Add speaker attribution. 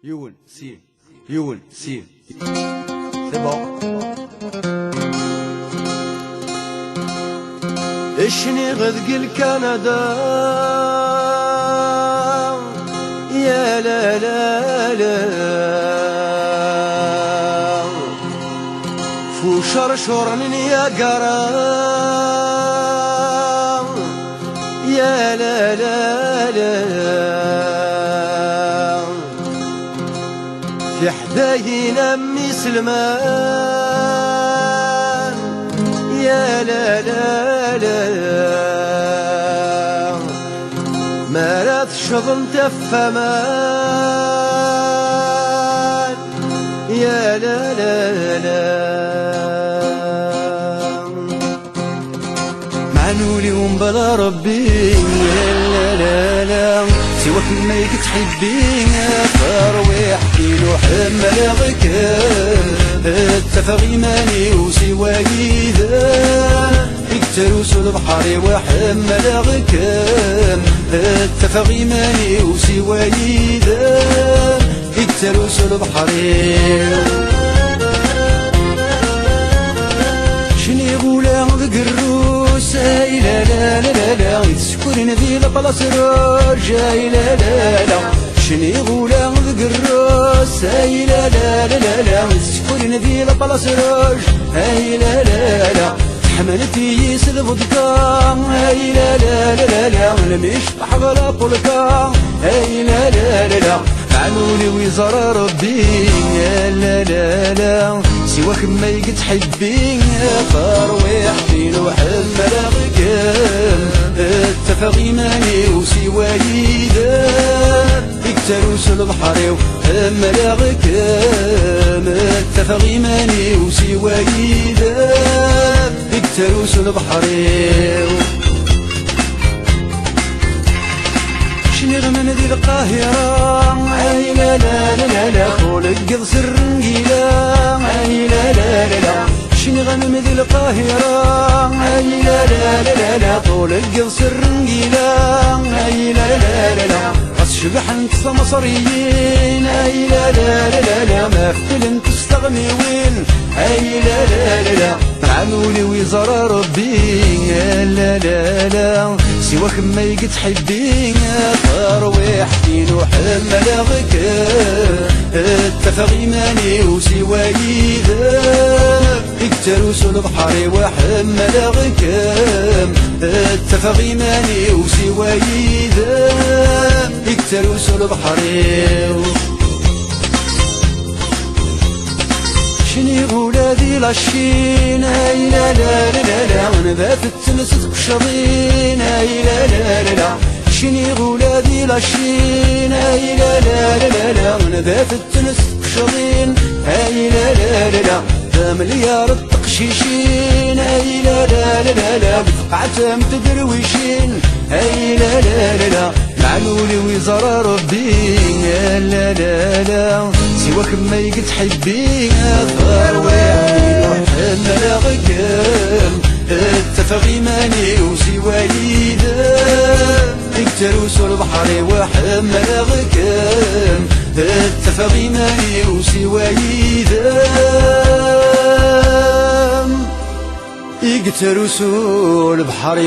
Speaker 1: يون سين يون سين سي بون. اشني غذق الكندا يا لا لا لا فو شرشر من يا قرام يا لا لا لا في حداين أمي سلمان يا لا لا لا ما لا تشظن تفمان يا لا لا لا معنولي ومبلا ربي لا لا لا سواك ما يكتحبين فرويح كيلو حمل غكام التفاغي ماني وسواي ذا يكتروس البحر وحمل غكام التفاغي ماني وسواي ذا يكتروس البحر شني غولا ذقروس اي لا لا لا لا يتسكرن ذي لبلاص رجاي لا لا لا شني غولا ذقروس اي لا لا لا لا يتسكرن ذي لبلاص رج اي لا لا لا حملتي يسد vodka اي لا لا لا لا لمش بحغلا بولكا اي لا لا لا لا عنولي ويزار ربي لا لا لا سواك ما يقد حبين فرويح فينو حمل غكام التفاغي ماني وسواي ذا يكتروس البحر وحمل غكام التفاغي ماني وسواي ذا يكتروس البحر شني غمن ذي القاهرة اي لا لا لا لا خولك قض سرنجيلا اي لا لا لا لا شني غمن ذي القاهرة اي لا لا لا لا خولك قض سرنجيلا اي لا لا لا لا شبح انت مصريين اي لا لا لا لا ما فتل تستغني وين اي لا لا لا لا عنولي ويزار ربي لا لا لا سواك ما يقد حبين فرويح فينو حمل غكام التفاغي ماني وسواي ذا يكتروس البحر وحمل غكام التفاغي ماني وسواي ذا يكتروس البحر شني غولادي لاشين اي لا لا لا لا وانا بافت تمسك بشضين اي لا لا لا لا شني غولادي لاشين اي لا لا لا لا وانا بافت تمسك بشضين اي لا لا لا لا مليار التقشيشين اي لا لا لا لا بفقعتهم تدرويشين اي لا لا لا لا معنولي ويزار ربي لا لا لا سواك ما يقد حبين فرويح حمل غكام التفاغي ماني وسواي ذا يكتروس البحر وحمل غكام التفاغي ماني وسواي ذا يقتروس البحر